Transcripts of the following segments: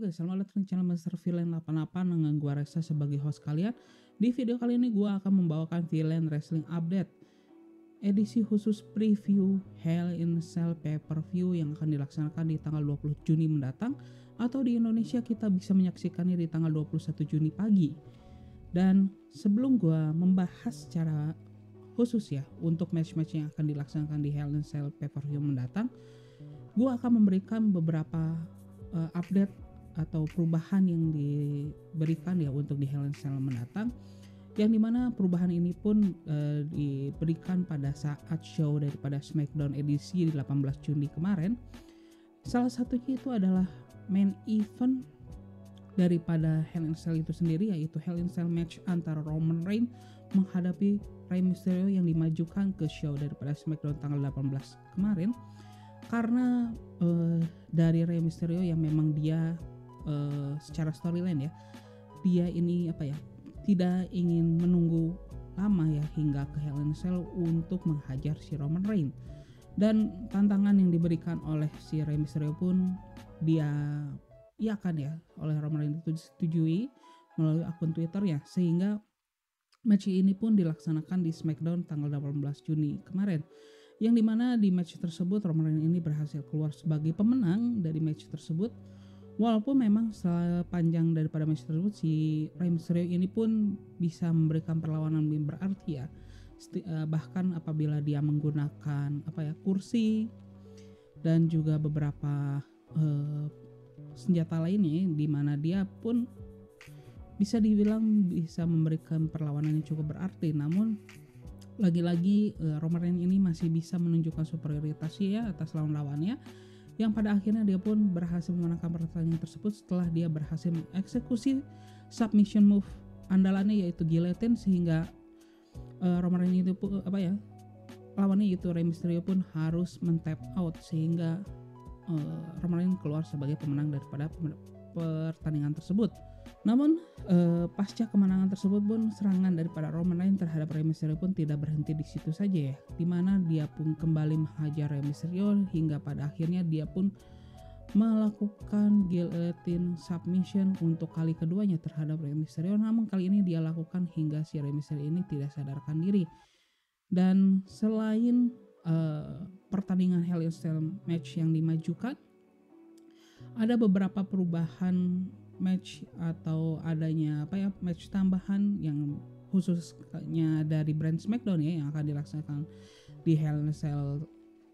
guys, selamat datang di channel Master Villain 88 dengan gua Reksa sebagai host kalian. Di video kali ini gua akan membawakan Villain Wrestling Update edisi khusus preview Hell in a Cell pay-per-view yang akan dilaksanakan di tanggal 20 Juni mendatang, atau di Indonesia kita bisa menyaksikannya di tanggal 21 Juni pagi. Dan sebelum gua membahas secara khusus ya untuk match-match yang akan dilaksanakan di Hell in a Cell pay-per-view mendatang, gua akan memberikan beberapa update atau perubahan yang diberikan ya untuk di Hell in a Cell mendatang, yang dimana perubahan ini pun diberikan pada saat show daripada SmackDown edisi 18 Juni kemarin. Salah satunya itu adalah main event daripada Hell in a Cell itu sendiri, yaitu Hell in a Cell match antara Roman Reigns menghadapi Rey Mysterio yang dimajukan ke show daripada SmackDown tanggal 18 kemarin. Karena dari Rey Mysterio yang memang dia secara storyline ya, dia ini tidak ingin menunggu lama ya hingga ke Hell in a Cell untuk menghajar si Roman Reigns. Dan tantangan yang diberikan oleh si Rey Mysterio pun dia iakan ya oleh Roman Reigns, itu disetujui melalui akun Twitternya, sehingga match ini pun dilaksanakan di SmackDown tanggal 18 Juni kemarin. Yang dimana di match tersebut Roman Reigns ini berhasil keluar sebagai pemenang dari match tersebut. Walaupun memang sepanjang daripada match tersebut si Rey Mysterio ini pun bisa memberikan perlawanan yang berarti ya. Bahkan apabila dia menggunakan kursi dan juga beberapa senjata lainnya, di mana dia pun bisa dibilang bisa memberikan perlawanan yang cukup berarti. Namun lagi-lagi Roman Reigns ini masih bisa menunjukkan superioritasnya ya atas lawan-lawannya, yang pada akhirnya dia pun berhasil memenangkan pertandingan tersebut setelah dia berhasil mengeksekusi submission move andalannya yaitu guillotine, sehingga Roman Reigns itu lawannya yaitu Rey Mysterio pun harus men-tap out, sehingga Roman Reigns keluar sebagai pemenang daripada pertandingan tersebut. Namun pasca kemenangan tersebut pun serangan daripada Roman Reigns terhadap Rey Mysterio pun tidak berhenti di situ saja ya, dimana dia pun kembali menghajar Rey Mysterio hingga pada akhirnya dia pun melakukan guillotine submission untuk kali keduanya terhadap Rey Mysterio. Namun kali ini dia lakukan hingga si Rey Mysterio ini tidak sadarkan diri. Dan selain pertandingan Hell in a Cell match yang dimajukan, ada beberapa perubahan match atau adanya match tambahan yang khususnya dari brand SmackDown ya yang akan dilaksanakan di Hell in a Cell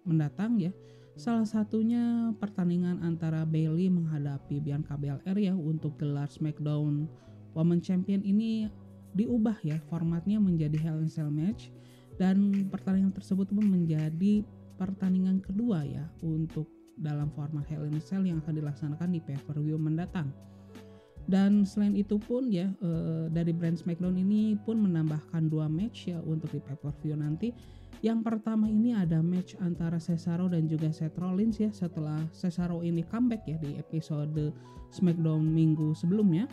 mendatang ya. Salah satunya pertandingan antara Bayley menghadapi Bianca Belair ya untuk gelar SmackDown Women's Champion ini diubah ya formatnya menjadi Hell in a Cell match, dan pertandingan tersebut pun menjadi pertandingan kedua ya untuk dalam format Hell in a Cell yang akan dilaksanakan di pay-per-view mendatang. Dan selain itu pun ya dari brand SmackDown ini pun menambahkan 2 match ya untuk di pay-per-view nanti. Yang pertama ini ada match antara Cesaro dan juga Seth Rollins ya, setelah Cesaro ini comeback ya di episode SmackDown minggu sebelumnya.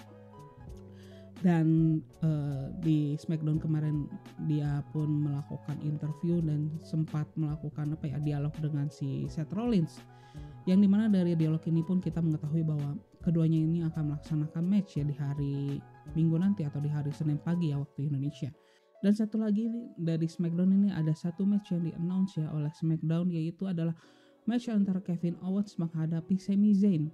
Dan di SmackDown kemarin dia pun melakukan interview dan sempat melakukan dialog dengan si Seth Rollins, yang dimana dari dialog ini pun kita mengetahui bahwa keduanya ini akan melaksanakan match ya di hari Minggu nanti atau di hari Senin pagi ya waktu Indonesia. Dan satu lagi dari SmackDown ini ada satu match yang di-announce ya oleh SmackDown, yaitu adalah match antara Kevin Owens menghadapi Sami Zayn.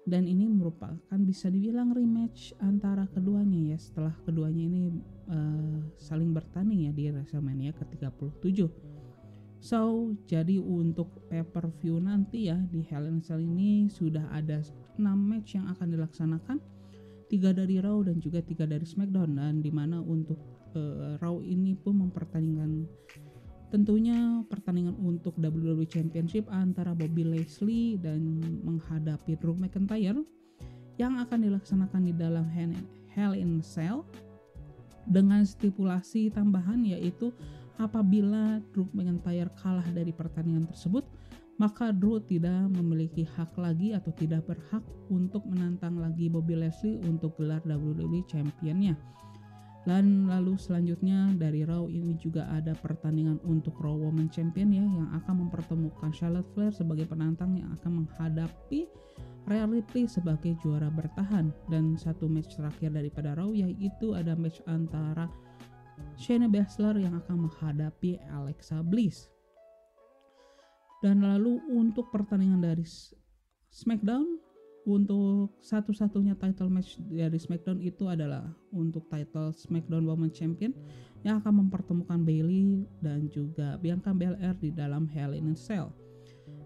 Dan ini merupakan bisa dibilang rematch antara keduanya ya, setelah keduanya ini saling bertanding ya di WrestleMania ke-37. So, jadi untuk pay-per-view nanti ya di Hell in a Cell ini sudah ada 6 match yang akan dilaksanakan, 3 dari Raw dan juga 3 dari SmackDown. Dan dimana untuk Raw ini pun mempertandingkan tentunya pertandingan untuk WWE Championship antara Bobby Lashley dan menghadapi Drew McIntyre yang akan dilaksanakan di dalam Hell in a Cell, dengan stipulasi tambahan yaitu apabila Drew McIntyre kalah dari pertandingan tersebut, maka Drew tidak memiliki hak lagi atau tidak berhak untuk menantang lagi Bobby Lashley untuk gelar WWE Championnya. Dan lalu selanjutnya dari Raw ini juga ada pertandingan untuk Raw Women's Champion ya, yang akan mempertemukan Charlotte Flair sebagai penantang yang akan menghadapi Rhea Ripley sebagai juara bertahan. Dan satu match terakhir daripada Raw yaitu ada match antara Shayna Baszler yang akan menghadapi Alexa Bliss. Dan lalu untuk pertandingan dari SmackDown, untuk satu-satunya title match dari SmackDown itu adalah untuk title SmackDown Women's Champion yang akan mempertemukan Bayley dan juga Bianca Belair di dalam Hell in a Cell.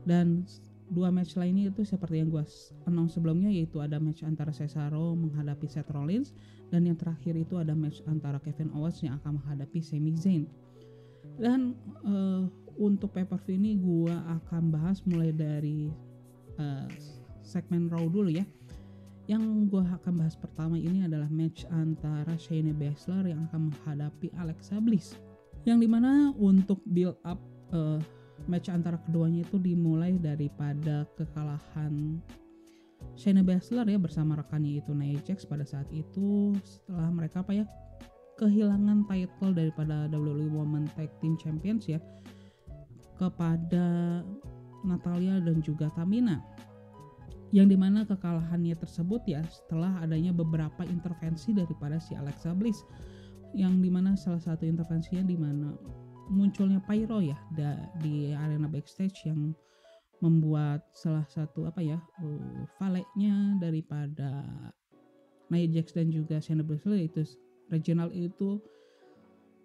Dan dua match lainnya itu seperti yang gue announce sebelumnya, yaitu ada match antara Cesaro menghadapi Seth Rollins, dan yang terakhir itu ada match antara Kevin Owens yang akan menghadapi Sami Zayn. Dan untuk pay-per-view ini gue akan bahas mulai dari segmen Raw dulu ya. Yang gue akan bahas pertama ini adalah match antara Shayna Baszler yang akan menghadapi Alexa Bliss, yang dimana untuk build up match antara keduanya itu dimulai daripada kekalahan Shayna Baszler ya bersama rekannya itu Nia Jax pada saat itu, setelah mereka kehilangan title daripada WWE Women Tag Team Champions ya kepada Natalya dan juga Tamina, yang dimana kekalahannya tersebut ya setelah adanya beberapa intervensi daripada si Alexa Bliss, yang dimana salah satu intervensinya dimana munculnya pyro ya di arena backstage yang membuat salah satu valetnya daripada Nia Jax dan juga Shayna Baszler yaitu Reginald itu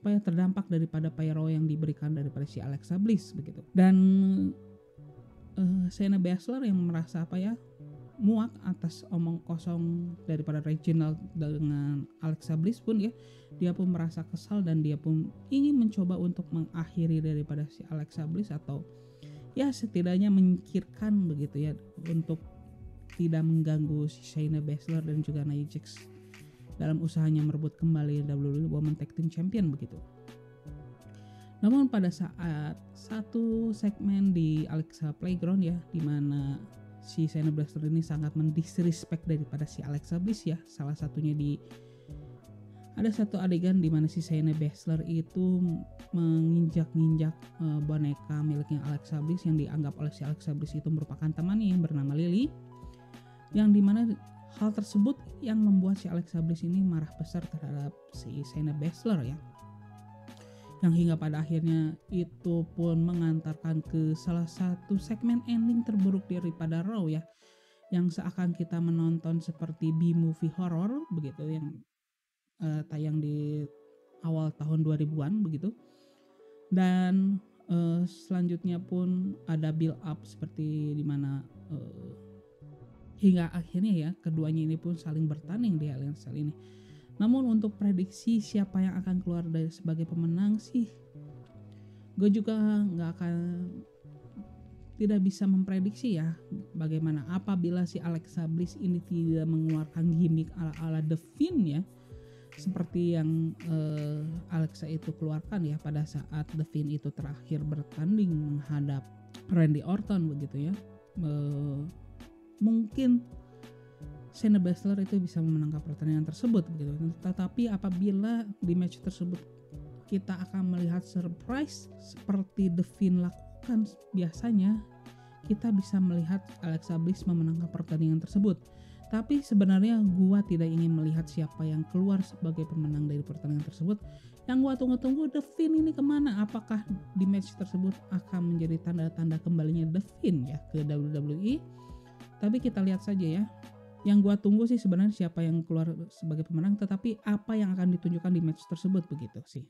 terdampak daripada pyro yang diberikan daripada si Alexa Bliss begitu. Dan Shayna Baszler yang merasa muak atas omong kosong daripada Reginald dengan Alexa Bliss pun ya, dia pun merasa kesal dan dia pun ingin mencoba untuk mengakhiri daripada si Alexa Bliss, atau ya setidaknya menyingkirkan begitu ya untuk tidak mengganggu si Shayna Baszler dan juga Nia Jax dalam usahanya merebut kembali WWE Women Tag Team Champion begitu. Namun pada saat satu segmen di Alexa Playground ya, di mana si Shayna Baszler ini sangat mendisrespect daripada si Alexa Bliss ya. Salah satunya ada satu adegan di mana si Shayna Baszler itu menginjak-injak boneka miliknya Alexa Bliss yang dianggap oleh si Alexa Bliss itu merupakan temannya yang bernama Lily, yang dimana hal tersebut yang membuat si Alexa Bliss ini marah besar terhadap si Shayna Baszler ya, yang hingga pada akhirnya itu pun mengantarkan ke salah satu segmen ending terburuk daripada Raw ya, yang seakan kita menonton seperti B-movie horror begitu yang tayang di awal tahun 2000-an begitu. Dan selanjutnya pun ada build up seperti dimana hingga akhirnya ya keduanya ini pun saling bertanding di Hell in a Cell ini. Namun untuk prediksi siapa yang akan keluar dari sebagai pemenang sih, gue juga tidak bisa memprediksi ya bagaimana apabila si Alexa Bliss ini tidak mengeluarkan gimmick ala The Fiend ya, seperti yang Alexa itu keluarkan ya pada saat The Fiend itu terakhir bertanding menghadap Randy Orton begitu ya. Mungkin Shayna Baszler itu bisa memenangkan pertandingan tersebut begitu. Tetapi apabila di match tersebut kita akan melihat surprise seperti The Fiend lakukan biasanya, kita bisa melihat Alexa Bliss memenangkan pertandingan tersebut. Tapi sebenarnya gua tidak ingin melihat siapa yang keluar sebagai pemenang dari pertandingan tersebut. Yang gua tunggu-tunggu, The Fiend ini kemana? Apakah di match tersebut akan menjadi tanda-tanda kembalinya The Fiend ya ke WWE? Tapi kita lihat saja ya. Yang gua tunggu sih sebenarnya siapa yang keluar sebagai pemenang, tetapi apa yang akan ditunjukkan di match tersebut begitu sih.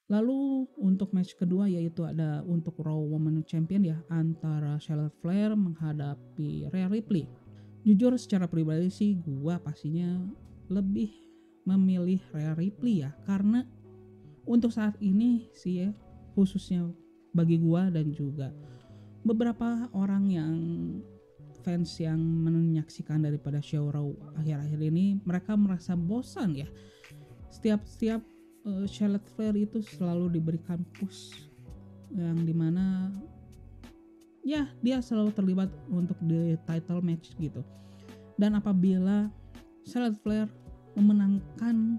Lalu untuk match kedua yaitu ada untuk Raw Women's Champion ya, antara Charlotte Flair menghadapi Rhea Ripley. Jujur secara pribadi sih gua pastinya lebih memilih Rhea Ripley ya, karena untuk saat ini sih ya, khususnya bagi gua dan juga beberapa orang yang fans yang menyaksikan daripada show Raw akhir-akhir ini, mereka merasa bosan ya. Setiap Charlotte Flair itu selalu diberikan push yang dimana ya dia selalu terlibat untuk the title match gitu. Dan apabila Charlotte Flair memenangkan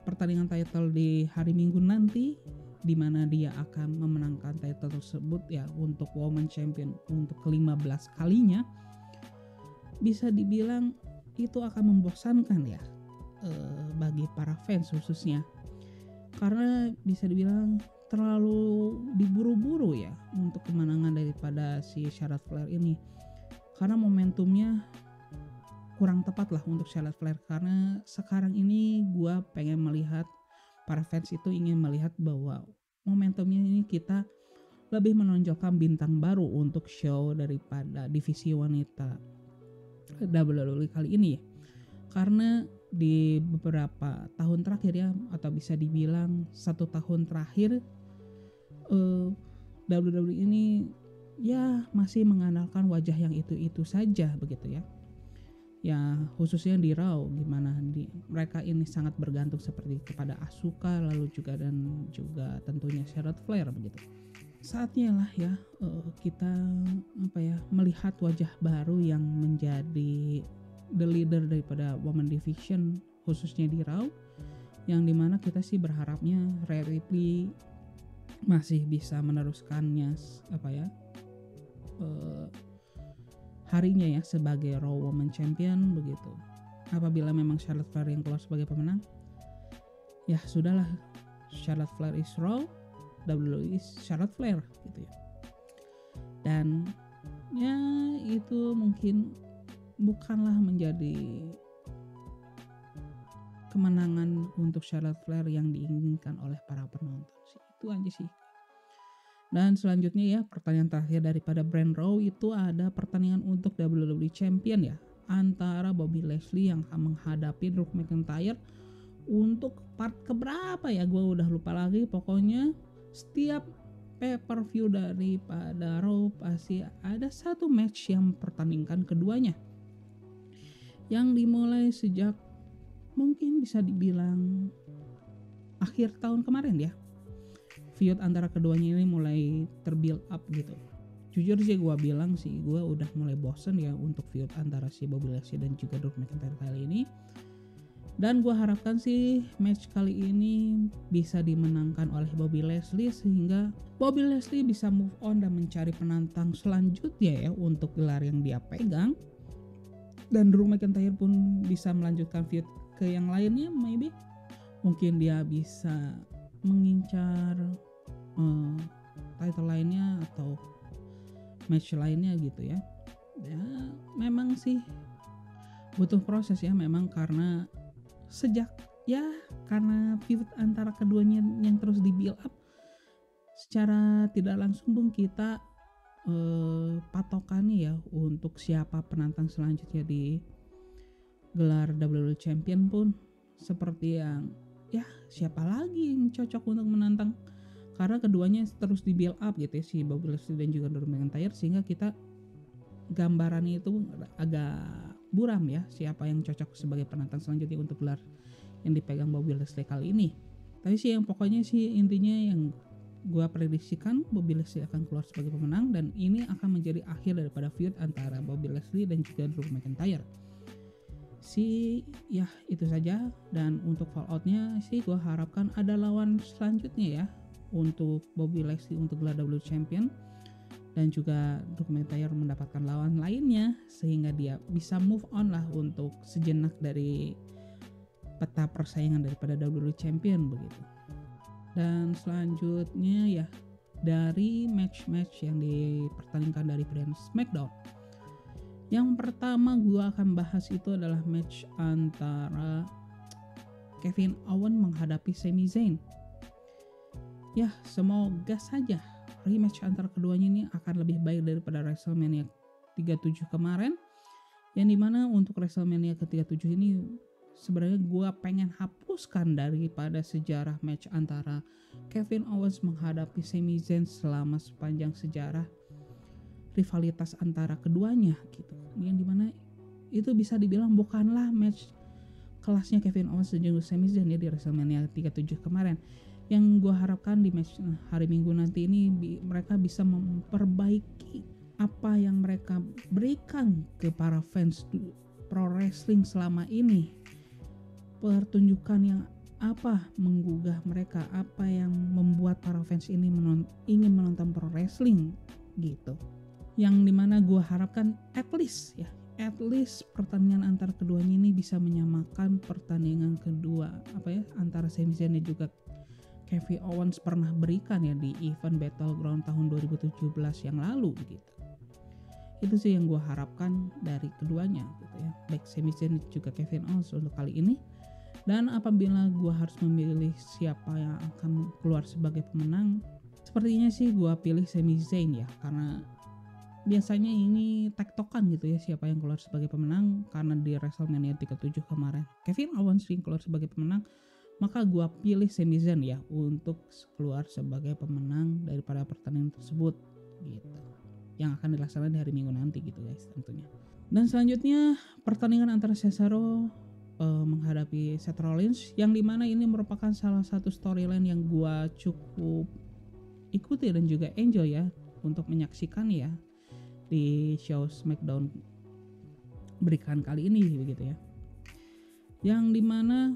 pertandingan title di hari Minggu nanti di mana dia akan memenangkan title tersebut ya untuk Women Champion untuk ke-15 kalinya, bisa dibilang itu akan membosankan ya bagi para fans khususnya, karena bisa dibilang terlalu diburu-buru ya untuk kemenangan daripada si Charlotte Flair ini, karena momentumnya kurang tepat lah untuk Charlotte Flair. Karena sekarang ini gue pengen melihat para fans itu ingin melihat bahwa momentumnya ini kita lebih menonjolkan bintang baru untuk show daripada divisi wanita WWE kali ini ya. Karena di beberapa tahun terakhir ya, atau bisa dibilang 1 tahun terakhir, WWE ini ya masih mengandalkan wajah yang itu-itu saja begitu ya. Ya khususnya di Raw, gimana mereka ini sangat bergantung seperti kepada Asuka, lalu juga dan juga tentunya Charlotte Flair begitu. Saatnya lah ya kita melihat wajah baru yang menjadi the leader daripada Women Division khususnya di Raw, yang dimana kita sih berharapnya Rhea Ripley masih bisa meneruskannya harinya ya sebagai Raw Women Champion begitu. Apabila memang Charlotte Flair yang keluar sebagai pemenang, ya sudahlah, Charlotte Flair is Raw, WWE is Charlotte Flair gitu ya. Dan ya itu mungkin bukanlah menjadi kemenangan untuk Charlotte Flair yang diinginkan oleh para penonton sih. Itu aja sih. Dan selanjutnya ya, pertandingan terakhir daripada brand Raw itu ada pertandingan untuk WWE Champion ya, antara Bobby Lashley yang akan menghadapi Drew McIntyre untuk part keberapa ya, gue udah lupa lagi. Pokoknya setiap pay-per-view daripada Raw pasti ada satu match yang mempertandingkan keduanya, yang dimulai sejak mungkin bisa dibilang akhir tahun kemarin ya. Feud antara keduanya ini mulai terbuild up gitu. Jujur sih gue bilang sih, gue udah mulai bosen ya untuk feud antara si Bobby Lashley dan juga Drew McIntyre kali ini. Dan gue harapkan sih match kali ini bisa dimenangkan oleh Bobby Lashley, sehingga Bobby Lashley bisa move on dan mencari penantang selanjutnya ya untuk gelar yang dia pegang. Dan Drew McIntyre pun bisa melanjutkan feud ke yang lainnya, maybe. Mungkin dia bisa mengincar title lainnya atau match lainnya gitu ya. Ya memang sih butuh proses ya, memang karena karena feud antara keduanya yang terus di build up, secara tidak langsung pun kita patokannya ya untuk siapa penantang selanjutnya di gelar WWE Champion pun seperti yang ya siapa lagi yang cocok untuk menantang, karena keduanya terus di build up gitu ya, si Bobby Lashley dan juga Drew McIntyre, sehingga kita gambarannya itu agak buram ya siapa yang cocok sebagai penantang selanjutnya untuk gelar yang dipegang Bobby Lashley kali ini. Tapi sih yang pokoknya sih intinya yang gue prediksikan, Bobby Lashley akan keluar sebagai pemenang, dan ini akan menjadi akhir daripada feud antara Bobby Lashley dan juga Drew McIntyre. Ya itu saja. Dan untuk falloutnya sih gue harapkan ada lawan selanjutnya ya untuk Bobby Lashley untuk gelar WWE Champion, dan juga Drew McIntyre mendapatkan lawan lainnya sehingga dia bisa move on lah untuk sejenak dari peta persaingan daripada WWE Champion begitu. Dan selanjutnya ya dari match-match yang dipertandingkan dari brand SmackDown, yang pertama gue akan bahas itu adalah match antara Kevin Owens menghadapi Sami Zayn. Ya semoga saja rematch antara keduanya ini akan lebih baik daripada WrestleMania 37 kemarin, yang dimana untuk WrestleMania ke-37 ini sebenarnya gue pengen hapuskan daripada sejarah match antara Kevin Owens menghadapi Sami Zayn selama sepanjang sejarah rivalitas antara keduanya gitu, yang dimana itu bisa dibilang bukanlah match kelasnya Kevin Owens dan juga Sami Zayn ya di WrestleMania 37 kemarin. Yang gue harapkan di match hari Minggu nanti ini mereka bisa memperbaiki apa yang mereka berikan ke para fans pro wrestling selama ini. Pertunjukan yang apa menggugah mereka, apa yang membuat para fans ini ingin menonton pro wrestling gitu. Yang dimana gue harapkan at least pertandingan antara keduanya ini bisa menyamakan pertandingan kedua antara Sami Zayn dan juga Kevin Owens pernah berikan ya di event Battleground tahun 2017 yang lalu gitu. Itu sih yang gue harapkan dari keduanya gitu ya, baik Sami Zayn dan juga Kevin Owens untuk kali ini. Dan apabila gue harus memilih siapa yang akan keluar sebagai pemenang, sepertinya sih gue pilih Sami Zayn ya, karena biasanya ini tektokan gitu ya siapa yang keluar sebagai pemenang. Karena di WrestleMania 37 kemarin Kevin Owens yang keluar sebagai pemenang, maka gue pilih Sami Zayn ya untuk keluar sebagai pemenang daripada pertandingan tersebut gitu, yang akan dilaksanakan di hari Minggu nanti gitu guys tentunya. Dan selanjutnya pertandingan antara Cesaro menghadapi Seth Rollins, yang dimana ini merupakan salah satu storyline yang gue cukup ikuti dan juga enjoy ya untuk menyaksikan ya di show SmackDown berikan kali ini begitu ya, yang dimana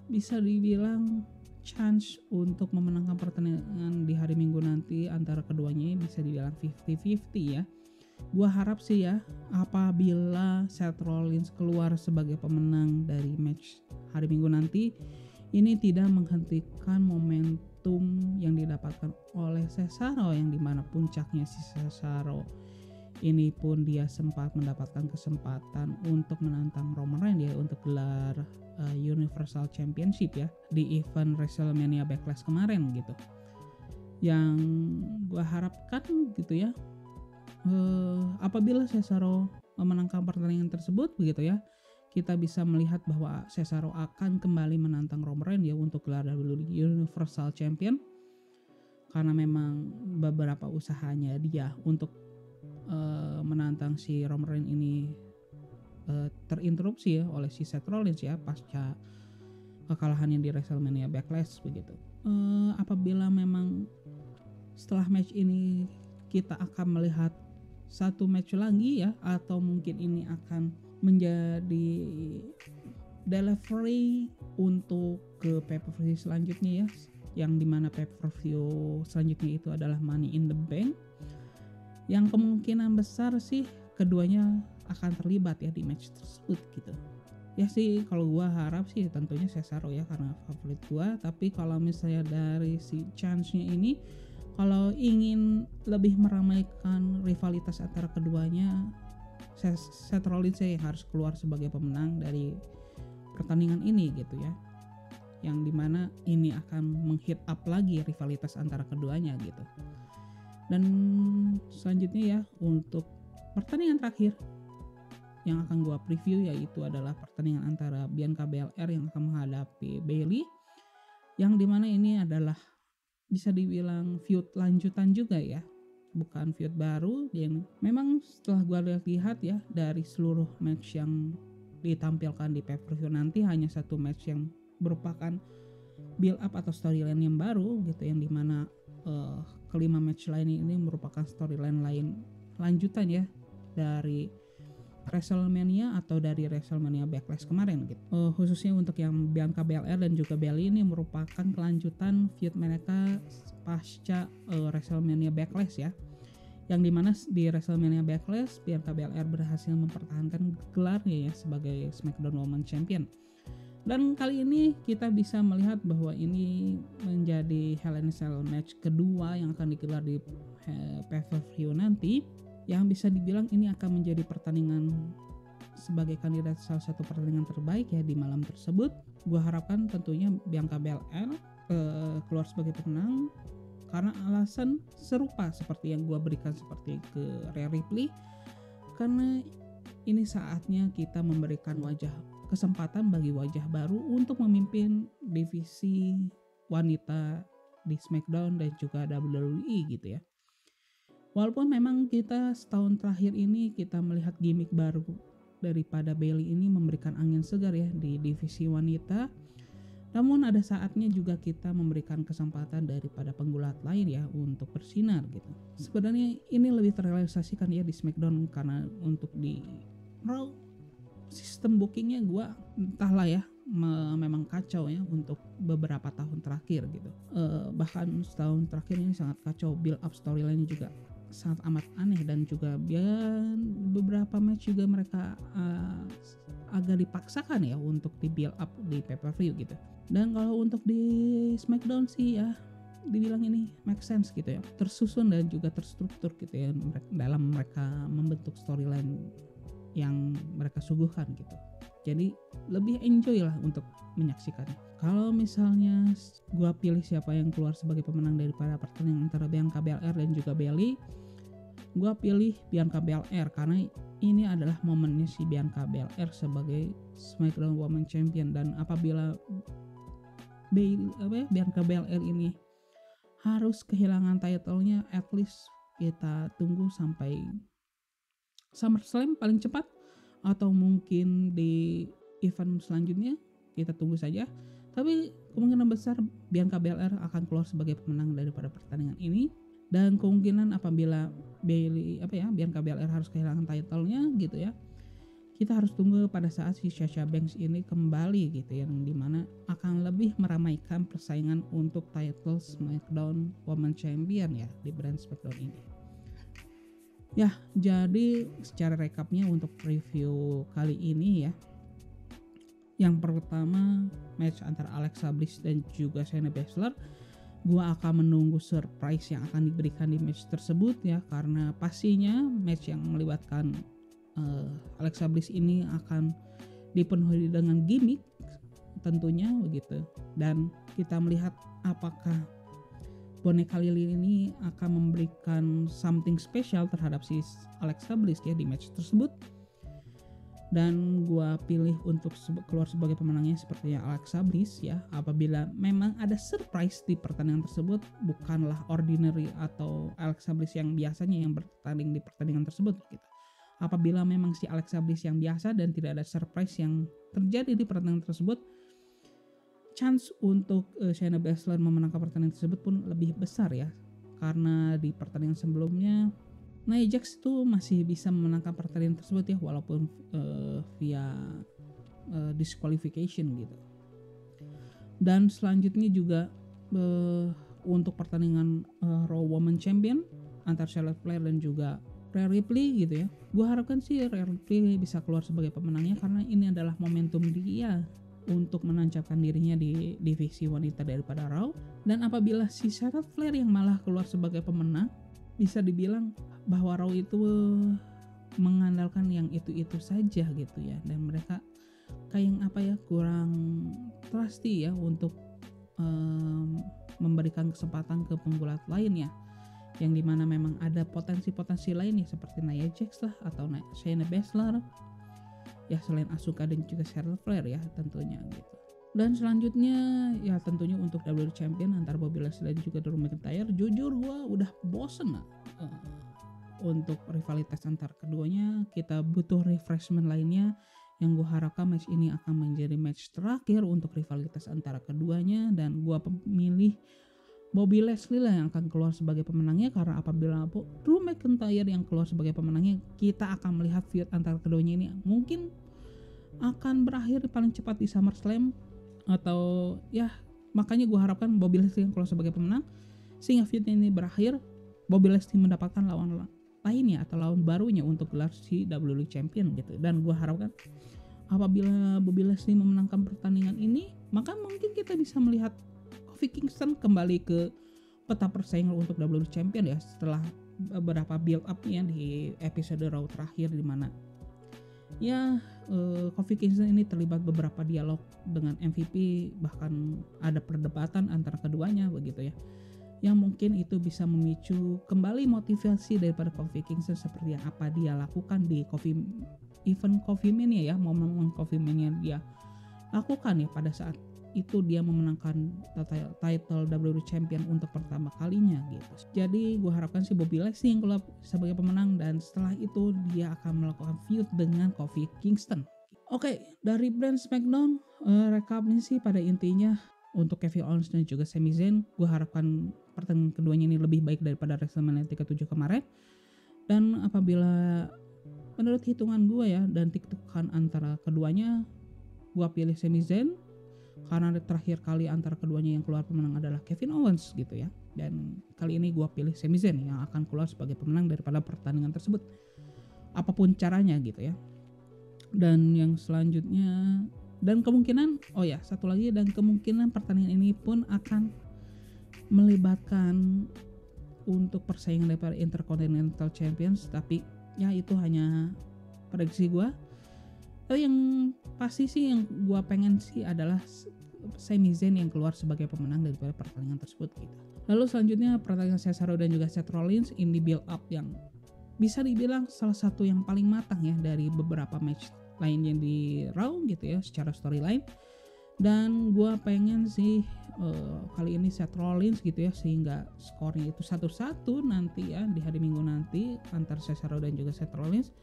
bisa dibilang chance untuk memenangkan pertandingan di hari Minggu nanti antara keduanya bisa dibilang 50-50 ya. Gua harap sih ya apabila Seth Rollins keluar sebagai pemenang dari match hari Minggu nanti, ini tidak menghentikan momentum yang didapatkan oleh Cesaro, yang dimana puncaknya si Cesaro ini pun dia sempat mendapatkan kesempatan untuk menantang Roman Reigns ya untuk gelar Universal Championship ya di event WrestleMania Backlash kemarin gitu. Yang gua harapkan gitu ya, apabila Cesaro memenangkan pertandingan tersebut begitu ya, kita bisa melihat bahwa Cesaro akan kembali menantang Roman Reigns ya untuk gelar Universal Champion, karena memang beberapa usahanya dia untuk menantang si Roman Reigns ini terinterupsi ya oleh si Seth Rollins ya pasca kekalahannya di WrestleMania Backlash begitu. Apabila memang setelah match ini kita akan melihat satu match lagi ya, atau mungkin ini akan menjadi delivery untuk ke pay-per-view selanjutnya ya, yang dimana pay-per-view selanjutnya itu adalah Money in the Bank, yang kemungkinan besar sih keduanya akan terlibat ya di match tersebut gitu. Ya sih kalau gua harap sih tentunya Cesaro ya karena favorit gua, tapi kalau misalnya dari si chance-nya ini, kalau ingin lebih meramaikan rivalitas antara keduanya, Seth Rollins yang harus keluar sebagai pemenang dari pertandingan ini gitu ya, yang dimana ini akan menghit up lagi rivalitas antara keduanya gitu. Dan selanjutnya ya untuk pertandingan terakhir yang akan gua preview yaitu adalah pertandingan antara Bianca Belair yang akan menghadapi Bayley, yang dimana ini adalah bisa dibilang feud lanjutan juga ya, bukan feud baru. Yang memang setelah gue lihat ya dari seluruh match yang ditampilkan di pay-per-view nanti, hanya satu match yang merupakan build up atau storyline yang baru gitu, yang dimana kelima match lain ini merupakan storyline lain lanjutan ya dari WrestleMania atau dari WrestleMania Backlash kemarin gitu. Khususnya untuk yang Bianca Belair dan juga Bayley ini merupakan kelanjutan feud mereka pasca WrestleMania Backlash ya, yang dimana di WrestleMania Backlash Bianca Belair berhasil mempertahankan gelarnya ya sebagai SmackDown Women's Champion. Dan kali ini kita bisa melihat bahwa ini menjadi Hell in a Cell match kedua yang akan digelar di pay-per-view nanti, yang bisa dibilang ini akan menjadi pertandingan sebagai kandidat salah satu pertandingan terbaik ya di malam tersebut. Gua harapkan tentunya Bianca Belair keluar sebagai pemenang karena alasan serupa seperti yang gua berikan seperti ke Rhea Ripley, karena ini saatnya kita memberikan kesempatan bagi wajah baru untuk memimpin divisi wanita di SmackDown dan juga WWE gitu ya. Walaupun memang kita setahun terakhir ini kita melihat gimmick baru daripada Bayley ini memberikan angin segar ya di divisi wanita, namun ada saatnya juga kita memberikan kesempatan daripada penggulat lain ya untuk bersinar gitu. Sebenarnya ini lebih terrealisasikan ya di SmackDown, karena untuk di Raw sistem bookingnya gue entahlah ya, memang kacau ya untuk beberapa tahun terakhir gitu. Bahkan setahun terakhir ini sangat kacau, build up storyline juga sangat amat aneh, dan juga beberapa match juga mereka agak dipaksakan ya untuk di build up di pay-per-view gitu. Dan kalau untuk di SmackDown sih ya dibilang ini make sense gitu ya, tersusun dan juga terstruktur gitu ya dalam mereka membentuk storyline yang mereka suguhkan gitu. Jadi lebih enjoy lah untuk menyaksikannya. Kalau misalnya gua pilih siapa yang keluar sebagai pemenang daripada pertandingan antara Bianca Belair dan juga Bayley, gua pilih Bianca Belair karena ini adalah momennya si Bianca Belair sebagai SmackDown Women's Champion. Dan apabila Bianca Belair ini harus kehilangan title-nya, at least kita tunggu sampai SummerSlam paling cepat, atau mungkin di event selanjutnya, kita tunggu saja. Tapi kemungkinan besar Bianca Belair akan keluar sebagai pemenang daripada pertandingan ini. Dan kemungkinan apabila Bianca Belair harus kehilangan title-nya gitu ya, kita harus tunggu pada saat si Sasha Banks ini kembali gitu, yang dimana akan lebih meramaikan persaingan untuk title SmackDown Women's Champion ya di brand SmackDown ini. Ya, jadi secara rekapnya untuk review kali ini ya, yang pertama match antara Alexa Bliss dan juga Shayna Baszler. Gua akan menunggu surprise yang akan diberikan di match tersebut ya, karena pastinya match yang melibatkan Alexa Bliss ini akan dipenuhi dengan gimmick tentunya begitu. Dan kita melihat apakah boneka lili ini akan memberikan something special terhadap si Alexa Bliss ya di match tersebut. Dan gua pilih untuk keluar sebagai pemenangnya sepertinya Alexa Bliss ya, apabila memang ada surprise di pertandingan tersebut, bukanlah ordinary atau Alexa Bliss yang biasanya yang bertanding di pertandingan tersebut gitu. Apabila memang si Alexa Bliss yang biasa dan tidak ada surprise yang terjadi di pertandingan tersebut, chance untuk Shayna Baszler memenangkan pertandingan tersebut pun lebih besar ya, karena di pertandingan sebelumnya Nia Jax itu masih bisa memenangkan pertandingan tersebut ya, walaupun via disqualification gitu. Dan selanjutnya juga untuk pertandingan Raw Women's Champion antara Charlotte Flair dan juga Rhea Ripley gitu ya, gue harapkan sih Rhea Ripley bisa keluar sebagai pemenangnya, karena ini adalah momentum dia untuk menancapkan dirinya di divisi wanita daripada Raw. Dan apabila si Charlotte Flair yang malah keluar sebagai pemenang, bisa dibilang bahwa Raw itu mengandalkan yang itu-itu saja gitu ya, dan mereka kayak kurang trusty ya untuk memberikan kesempatan ke pembulat lainnya, yang dimana memang ada potensi-potensi lainnya seperti Nia Jax lah atau Shayna Baszler ya, selain Asuka dan juga Charlotte Flair ya tentunya gitu. Dan selanjutnya ya tentunya untuk WWE Champion antara Bobby Lashley dan juga Drew McIntyre. Jujur gue udah bosen lah untuk rivalitas antar keduanya. Kita butuh refreshment lainnya, yang gue harapkan match ini akan menjadi match terakhir untuk rivalitas antara keduanya. Dan gue memilih Bobby Lashley lah yang akan keluar sebagai pemenangnya, karena apabila Drew McIntyre yang keluar sebagai pemenangnya, kita akan melihat feud antara keduanya ini mungkin akan berakhir paling cepat di SummerSlam, atau ya makanya gue harapkan Bobby Lashley yang keluar sebagai pemenang, sehingga feud ini berakhir, Bobby Lashley mendapatkan lawan lainnya atau lawan barunya untuk gelar si WWE Champion gitu. Dan gue harapkan apabila Bobby Lashley memenangkan pertandingan ini, maka mungkin kita bisa melihat Kofi Kingston kembali ke peta persaingan untuk WWE Champion ya, setelah beberapa build up-nya di episode Raw terakhir, di mana ya Kofi Kingston ini terlibat beberapa dialog dengan MVP, bahkan ada perdebatan antara keduanya begitu ya, yang mungkin itu bisa memicu kembali motivasi daripada Kofi Kingston seperti yang apa dia lakukan di event Coffee Mania ya, momen Coffee Mania dia lakukan ya pada saat itu dia memenangkan title WWE Champion untuk pertama kalinya gitu. Jadi gue harapkan si Bobby Lashley yang keluar sebagai pemenang, dan setelah itu dia akan melakukan feud dengan Kofi Kingston. Oke, dari brand SmackDown rekapnya sih pada intinya untuk Kevin Owens dan juga Sami Zayn, gue harapkan pertandingan keduanya ini lebih baik daripada WrestleMania 37 kemarin. Dan apabila menurut hitungan gue ya dan tiktokan antara keduanya, Gua pilih Sami Zayn karena terakhir kali antara keduanya yang keluar pemenang adalah Kevin Owens gitu ya. Dan kali ini gua pilih Sami Zayn yang akan keluar sebagai pemenang daripada pertandingan tersebut. Apapun caranya gitu ya. Dan yang selanjutnya dan kemungkinan satu lagi, dan kemungkinan pertandingan ini pun akan melibatkan untuk persaingan daripada Intercontinental Champions, tapi ya itu hanya prediksi gue. Tapi yang pasti sih yang gue pengen sih adalah Sami Zayn yang keluar sebagai pemenang daripada pertandingan tersebut gitu. Lalu selanjutnya pertandingan Cesaro dan juga Seth Rollins, ini build up yang bisa dibilang salah satu yang paling matang ya dari beberapa match lainnya di Raw gitu ya secara storyline. Dan gue pengen sih kali ini Seth Rollins gitu ya, sehingga skornya itu 1-1 nanti ya di hari Minggu nanti antar Cesaro dan juga Seth Rollins.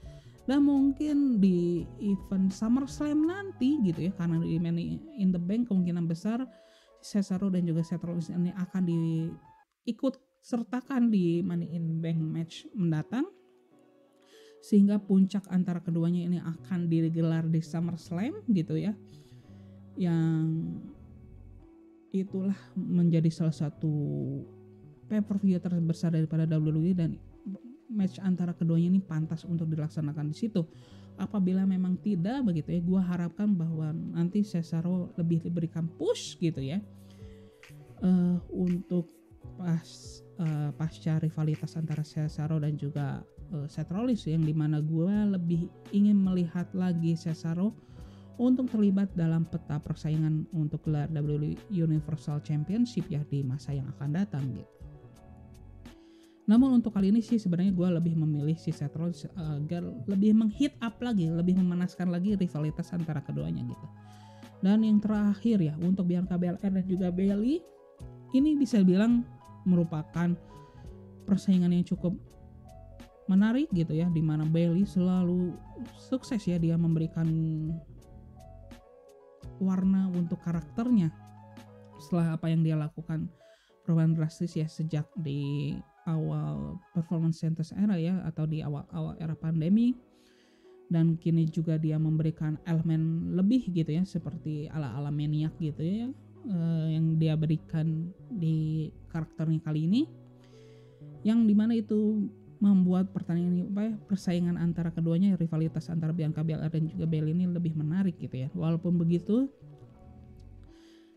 Dan mungkin di event SummerSlam nanti gitu ya, karena di Money in the Bank kemungkinan besar Cesaro dan juga Seth Rollins ini akan diikut sertakan di Money in the Bank match mendatang, sehingga puncak antara keduanya ini akan digelar di SummerSlam gitu ya, yang itulah menjadi salah satu pay-per-view terbesar daripada WWE, dan match antara keduanya ini pantas untuk dilaksanakan di situ. Apabila memang tidak begitu ya, gue harapkan bahwa nanti Cesaro lebih diberikan push gitu ya untuk pasca rivalitas antara Cesaro dan juga Seth Rollins, yang dimana gue lebih ingin melihat lagi Cesaro untuk terlibat dalam peta persaingan untuk gelar WWE Universal Championship ya di masa yang akan datang gitu. Namun untuk kali ini sih sebenarnya gue lebih memilih si Seth Rollins agar lebih menghit up lagi, lebih memanaskan lagi rivalitas antara keduanya gitu. Dan yang terakhir ya untuk Bianca Belair dan juga Bayley, ini bisa bilang merupakan persaingan yang cukup menarik gitu ya, dimana Bayley selalu sukses ya dia memberikan warna untuk karakternya setelah apa yang dia lakukan perubahan drastis ya sejak di awal performance centers era ya, atau di awal era pandemi. Dan kini juga dia memberikan elemen lebih gitu ya, seperti ala-ala maniak gitu ya, yang dia berikan di karakternya kali ini, yang dimana itu membuat pertandingan ini persaingan antara keduanya, rivalitas antara Bianca Belair dan juga Bayley ini lebih menarik gitu ya. Walaupun begitu,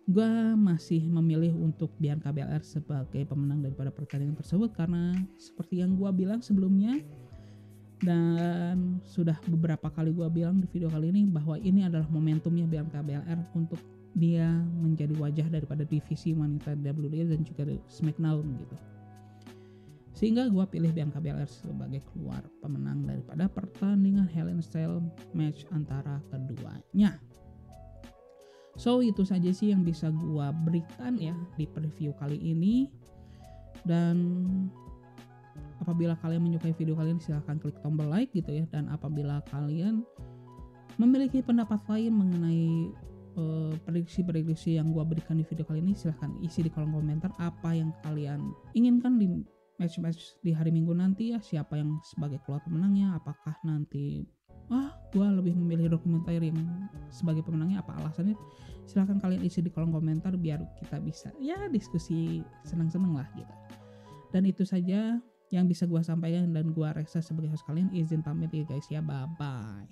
gue masih memilih untuk Bianca Belair sebagai pemenang daripada pertandingan tersebut, karena seperti yang gue bilang sebelumnya dan sudah beberapa kali gue bilang di video kali ini, bahwa ini adalah momentumnya Bianca Belair untuk dia menjadi wajah daripada divisi wanita WWE dan juga SmackDown gitu. Sehingga gue pilih Bianca Belair sebagai keluar pemenang daripada pertandingan Hell in a Cell match antara keduanya. So itu saja sih yang bisa gue berikan ya di preview kali ini. Dan apabila kalian menyukai video kali ini, silahkan klik tombol like gitu ya. Dan apabila kalian memiliki pendapat lain mengenai prediksi-prediksi yang gue berikan di video kali ini, silahkan isi di kolom komentar apa yang kalian inginkan di match-match di hari Minggu nanti ya. Siapa yang sebagai keluar pemenangnya, apakah nanti gue lebih memilih dokumenter yang sebagai pemenangnya, apa alasannya. Silahkan kalian isi di kolom komentar biar kita bisa ya diskusi senang-senang lah gitu. Dan itu saja yang bisa gue sampaikan, dan gue Reksa sebagai host kalian izin pamit ya guys ya, bye bye.